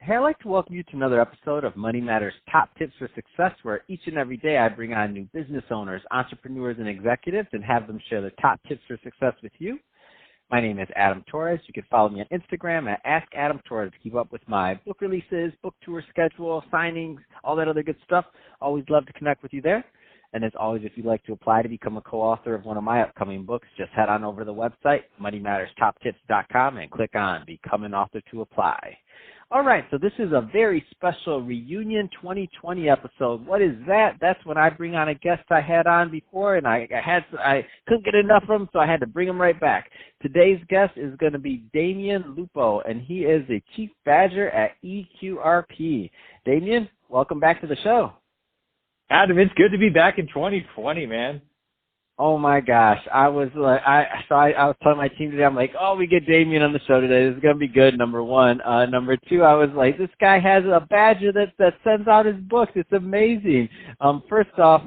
Hey, I'd like to welcome you to another episode of Money Matters Top Tips for Success, where each and every day I bring on new business owners, entrepreneurs, and executives and have them share their top tips for success with you. My name is Adam Torres. You can follow me on Instagram at AskAdamTorres to keep up with my book releases, book tour schedule, signings, all that other good stuff. Always love to connect with you there. And as always, if you'd like to apply to become a co-author of one of my upcoming books, just head on over to the website, moneymatterstoptips.com, and click on Become an Author to apply. All right, so this is a very special reunion 2020 episode. What is that? That's when I bring on a guest I had on before, and I couldn't get enough of him, so I had to bring him right back. Today's guest is going to be Damion Lupo, and he is a Chief Badger at eQRP. Damion, welcome back to the show. Adam, it's good to be back in 2020, man. Oh my gosh, I was telling my team today, I'm like, oh, we get Damion on the show today. This is gonna be good. Number one, number two, I was like, this guy has a badger that sends out his books. It's amazing. First off,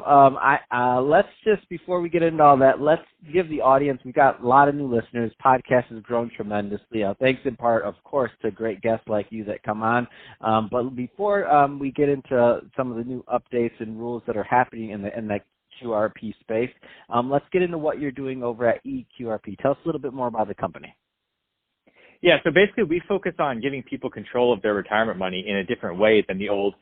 let's just before we get into all that, let's give the audience. We've got a lot of new listeners. Podcast has grown tremendously. Thanks in part, of course, to great guests like you that come on. But before we get into some of the new updates and rules that are happening in the eQRP space, let's get into what you're doing over at eQRP. Tell us a little bit more about the company. Yeah, so basically we focus on giving people control of their retirement money in a different way than the old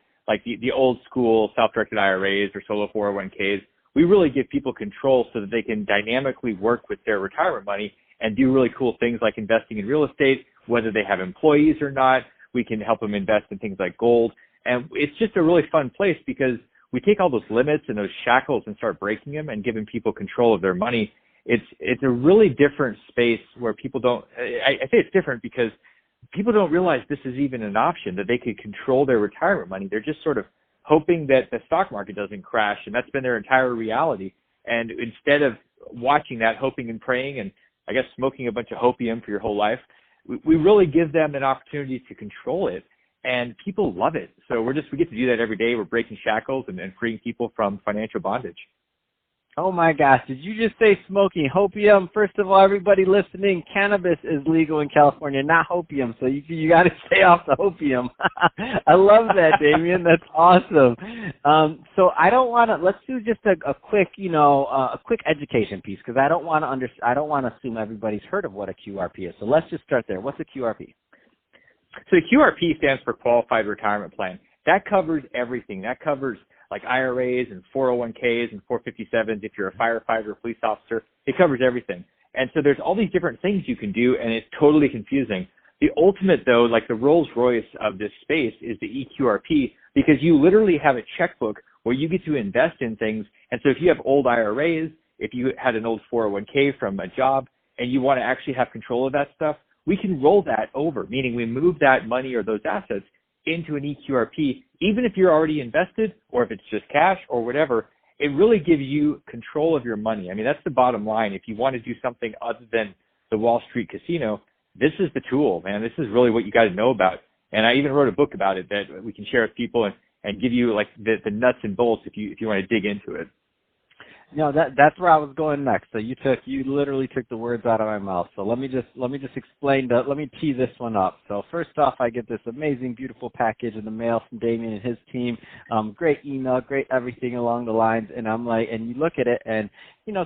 school self-directed IRAs or solo 401ks. We really give people control so that they can dynamically work with their retirement money and do really cool things like investing in real estate, whether they have employees or not. We can help them invest in things like gold. And it's just a really fun place because we take all those limits and those shackles and start breaking them and giving people control of their money. It's a really different space where people don't, I say it's different because people don't realize this is even an option, that they could control their retirement money. They're just sort of hoping that the stock market doesn't crash, and that's been their entire reality. And instead of watching that, hoping and praying, and I guess smoking a bunch of hopium for your whole life, we really give them an opportunity to control it. And people love it. So we get to do that every day. We're breaking shackles and freeing people from financial bondage. Oh my gosh, did you just say smoking hopium? First of all, everybody listening, cannabis is legal in California, not hopium. So you got to stay off the hopium. I love that, Damion. That's awesome. So I don't want to, let's do just a quick, a quick education piece, because I don't want to assume everybody's heard of what a QRP is. So let's just start there. What's a QRP? So QRP stands for Qualified Retirement Plan. That covers everything. That covers like IRAs and 401ks and 457s. If you're a firefighter or police officer, it covers everything. And so there's all these different things you can do, and it's totally confusing. The ultimate, though, like the Rolls Royce of this space, is the eQRP, because you literally have a checkbook where you get to invest in things. And so if you have old IRAs, if you had an old 401k from a job, and you want to actually have control of that stuff, we can roll that over, meaning we move that money or those assets into an eQRP, even if you're already invested or if it's just cash or whatever. It really gives you control of your money. I mean, that's the bottom line. If you want to do something other than the Wall Street casino, this is the tool, man. This is really what you got to know about. And I even wrote a book about it that we can share with people and give you like the nuts and bolts if you want to dig into it. No, that's where I was going next. So you literally took the words out of my mouth. So let me just explain let me tee this one up. So first off, I get this amazing, beautiful package in the mail from Damion and his team. Great email, great everything along the lines. And I'm like, and you look at it, and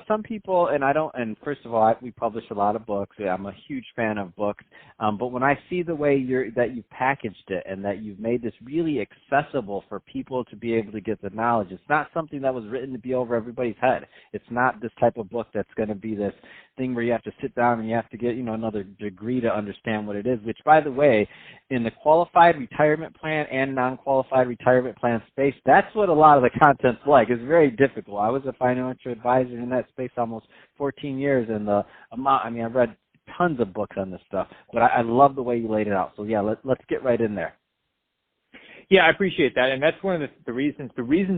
some people, and first of all, we publish a lot of books. I'm a huge fan of books. But when I see the way that you've packaged it and that you've made this really accessible for people to be able to get the knowledge, it's not something that was written to be over everybody's head. It's not this type of book that's going to be this thing where you have to sit down and you have to get, another degree to understand what it is, which, by the way, in the qualified retirement plan and non-qualified retirement plan space, that's what a lot of the content's like. It's very difficult. I was a financial advisor in that space almost 14 years, and I've read tons of books on this stuff, but I love the way you laid it out. So, yeah, let's get right in there. Yeah, I appreciate that. And that's one of the reasons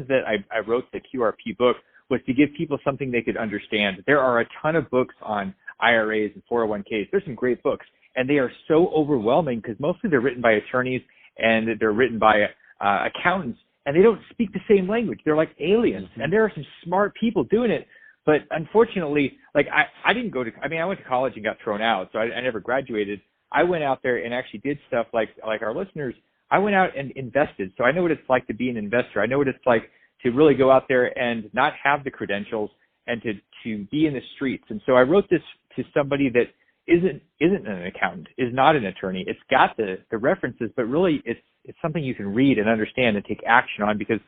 that I wrote the QRP book was to give people something they could understand. There are a ton of books on IRAs and 401ks. There's some great books, and they are so overwhelming because mostly they're written by attorneys and they're written by accountants, and they don't speak the same language. They're like aliens, and there are some smart people doing it. But unfortunately, like I didn't go to, I went to college and got thrown out, so I never graduated. I went out there and actually did stuff like our listeners. I went out and invested. So I know what it's like to be an investor. I know what it's like to really go out there and not have the credentials and to be in the streets. And so I wrote this to somebody that isn't an accountant, is not an attorney. It's got the references, but really it's something you can read and understand and take action on, because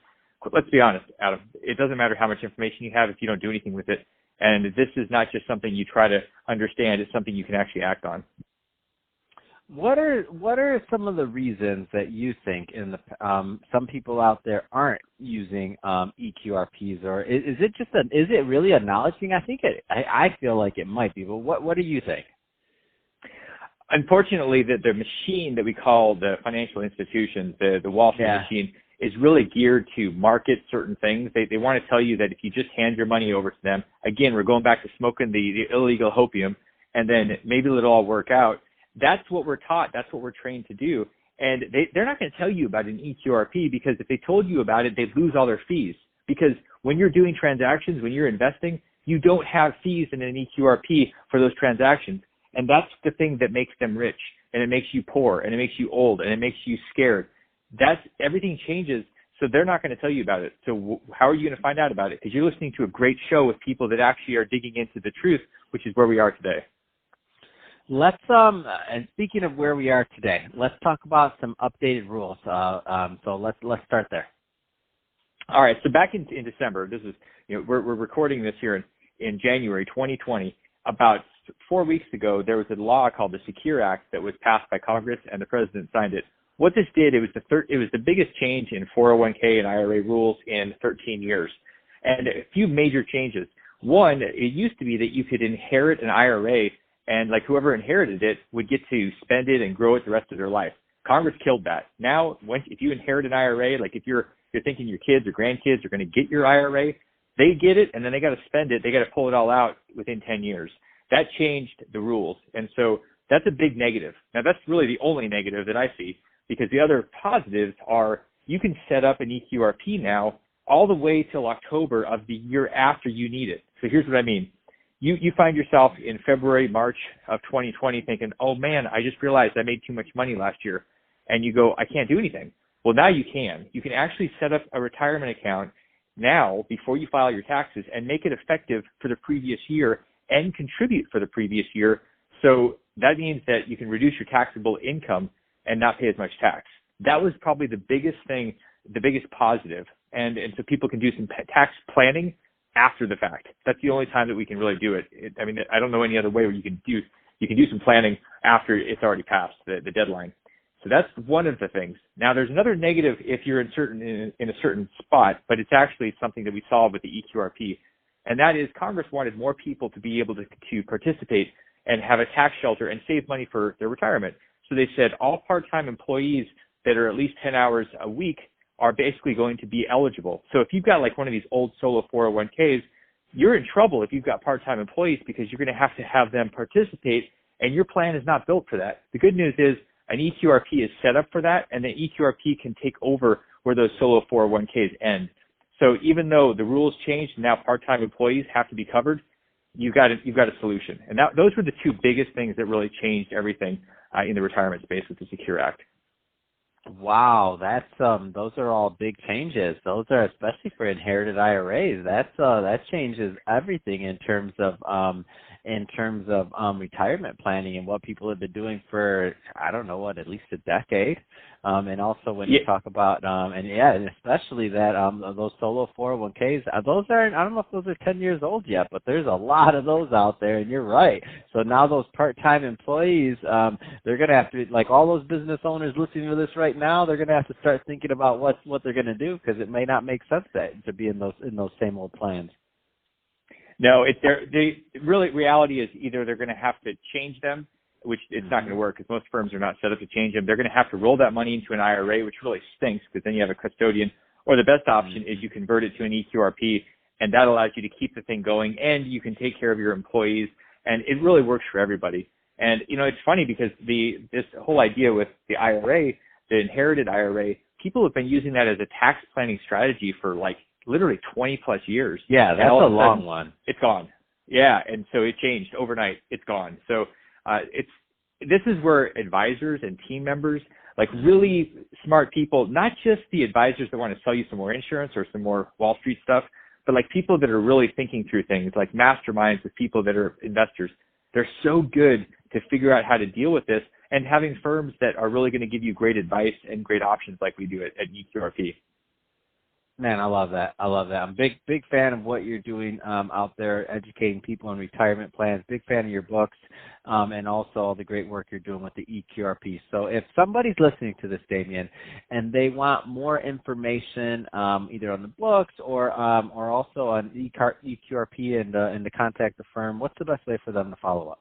let's be honest, Adam, it doesn't matter how much information you have if you don't do anything with it. And this is not just something you try to understand, it's something you can actually act on. What are some of the reasons that you think some people out there aren't using eQRPs, or is it really a knowledge thing? I feel like it might be, but what do you think? Unfortunately, the machine that we call the financial institutions, the Wall Street machine, is really geared to market certain things. They want to tell you that if you just hand your money over to them, again, we're going back to smoking the illegal opium, and then maybe it'll all work out. That's what we're taught. That's what we're trained to do. And they're not going to tell you about an eQRP, because if they told you about it, they'd lose all their fees. Because when you're doing transactions, when you're investing, you don't have fees in an eQRP for those transactions. And that's the thing that makes them rich, and it makes you poor, and it makes you old, and it makes you scared. Everything changes, so they're not going to tell you about it. So how are you going to find out about it? Because you're listening to a great show with people that actually are digging into the truth, which is where we are today. Let's and speaking of where we are today, let's talk about some updated rules. So let's start there. All right. So back in December, this is we're recording this here in January 2020. About 4 weeks ago, there was a law called the Secure Act that was passed by Congress, and the president signed it. What this did, it was the biggest change in 401k and IRA rules in 13 years, and a few major changes. One, it used to be that you could inherit an IRA, and like whoever inherited it would get to spend it and grow it the rest of their life. Congress killed that. Now, if you inherit an IRA, like if you're thinking your kids or grandkids are going to get your IRA, they get it, and then they got to spend it. They got to pull it all out within 10 years. That changed the rules, and so that's a big negative. Now, that's really the only negative that I see, because the other positives are you can set up an eQRP now all the way till October of the year after you need it. So here's what I mean. You find yourself in February, March of 2020 thinking, oh man, I just realized I made too much money last year. And you go, I can't do anything. Well, now you can. You can actually set up a retirement account now before you file your taxes and make it effective for the previous year and contribute for the previous year. So that means that you can reduce your taxable income and not pay as much tax. That was probably the biggest thing, the biggest positive. And so people can do some tax planning after the fact. That's the only time that we can really do it. I mean, I don't know any other way where you can do some planning after it's already passed the deadline. So that's one of the things. Now, there's another negative if you're in a certain spot, but it's actually something that we solved with the eQRP, and that is Congress wanted more people to be able to participate and have a tax shelter and save money for their retirement. So they said all part-time employees that are at least 10 hours a week are basically going to be eligible. So if you've got like one of these old solo 401ks, you're in trouble if you've got part-time employees, because you're going to have them participate, and your plan is not built for that. The good news is an eQRP is set up for that, and the eQRP can take over where those solo 401ks end. So even though the rules changed and now part-time employees have to be covered, you've got a solution. And those were the two biggest things that really changed everything in the retirement space with the Secure Act. Wow, those are all big changes. Those are, especially for inherited IRAs, that changes everything in terms of retirement planning and what people have been doing for, I don't know what, at least a decade. And also when you talk about and especially that those solo 401ks, those aren't, I don't know if those are 10 years old yet, but there's a lot of those out there, and you're right. So now those part-time employees, they're going to have to, like all those business owners listening to this right now, they're going to have to start thinking about what they're going to do, because it may not make sense to be in those same old plans. No, reality is either they're going to have to change them, which it's not going to work because most firms are not set up to change them. They're going to have to roll that money into an IRA, which really stinks because then you have a custodian. Or the best option is you convert it to an eQRP, and that allows you to keep the thing going, and you can take care of your employees, and it really works for everybody. And, it's funny because this whole idea with the IRA, the inherited IRA, people have been using that as a tax planning strategy for like literally 20 plus years. Yeah, that's a long one. It's gone. Yeah, and so it changed overnight. It's gone. So this is where advisors and team members like really smart people, not just the advisors that want to sell you some more insurance or some more Wall Street stuff, but like people that are really thinking through things, like masterminds with people that are investors. They're so good to figure out how to deal with this, and having firms that are really going to give you great advice and great options like we do at eQRP. Man, I love that. I love that. I'm a big fan of what you're doing out there, educating people on retirement plans. Big fan of your books, and also all the great work you're doing with the eQRP. So if somebody's listening to this, Damion, and they want more information, either on the books or also on eQRP and to contact the firm, what's the best way for them to follow up?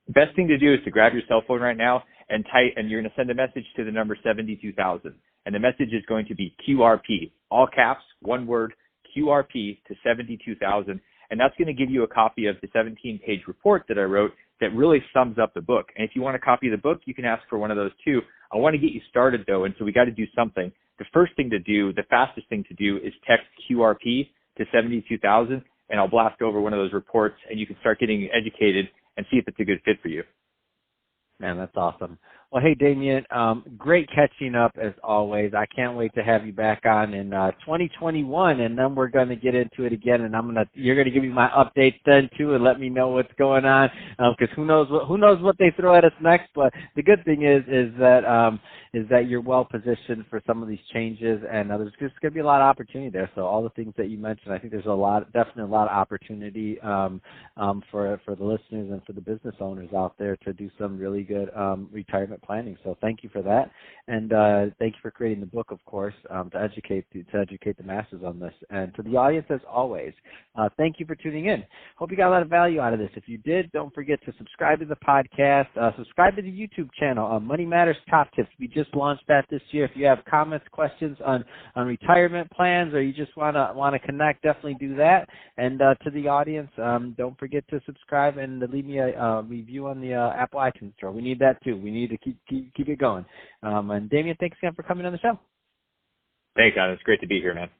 Best thing to do is to grab your cell phone right now and you're going to send a message to the number 72,000. And the message is going to be QRP, all caps, one word, QRP to 72,000. And that's going to give you a copy of the 17-page report that I wrote that really sums up the book. And if you want a copy of the book, you can ask for one of those too. I want to get you started though, and so we got to do something. The first thing to do, the fastest thing to do is text QRP to 72,000, and I'll blast over one of those reports, and you can start getting educated and see if it's a good fit for you. Man, that's awesome. Well, hey, Damion, great catching up as always. I can't wait to have you back on in 2021, and then we're going to get into it again. And you're going to give me my updates then too, and let me know what's going on, because who knows what they throw at us next. But the good thing is that you're well positioned for some of these changes, and there's just going to be a lot of opportunity there. So all the things that you mentioned, I think there's definitely a lot of opportunity for the listeners and for the business owners out there to do some really good retirement planning. So thank you for that, and thank you for creating the book, of course, to educate the masses on this. And to the audience, as always, thank you for tuning in. Hope you got a lot of value out of this. If you did, don't forget to subscribe to the podcast, subscribe to the YouTube channel, Money Matters Top Tips. We just launched that this year. If you have comments, questions on retirement plans, or you just want to connect, definitely do that. And to the audience, don't forget to subscribe and leave me a review on the Apple iTunes Store. We need that too. We need to keep it going. And Damion, thanks again for coming on the show. Thanks, Adam. It's great to be here, man.